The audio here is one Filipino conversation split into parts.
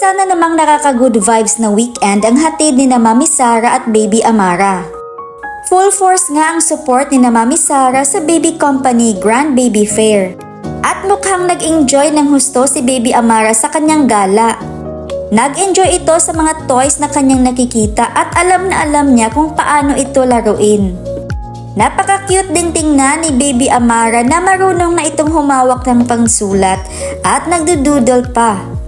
Isa na namang nakaka-good vibes na weekend ang hatid ni na Mami Sara at Baby Amara. Full force nga ang support ni na Mami Sara sa baby company Grand Baby Fair. At mukhang nag-enjoy ng husto si Baby Amara sa kanyang gala. Nag-enjoy ito sa mga toys na kanyang nakikita at alam na alam niya kung paano ito laruin. Napaka-cute din tingnan ni Baby Amara na marunong na itong humawak ng pangsulat at nagdudoodle pa.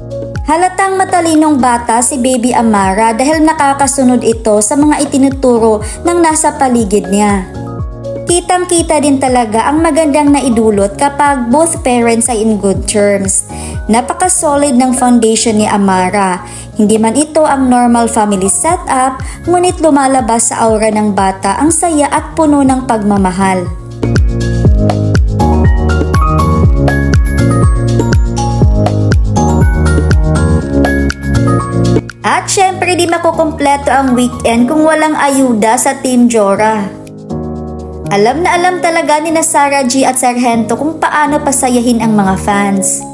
Halatang matalinong bata si Baby Amara dahil nakakasunod ito sa mga itinuturo ng nasa paligid niya. Kitang-kita din talaga ang magandang naidulot kapag both parents ay in good terms. Napaka-solid ng foundation ni Amara. Hindi man ito ang normal family setup, ngunit lumalabas sa aura ng bata ang saya at puno ng pagmamahal. At syempre di makukumpleto ang weekend kung walang ayuda sa Team Jora. Alam na alam talaga ni na Sarah G at Sargento kung paano pasayahin ang mga fans.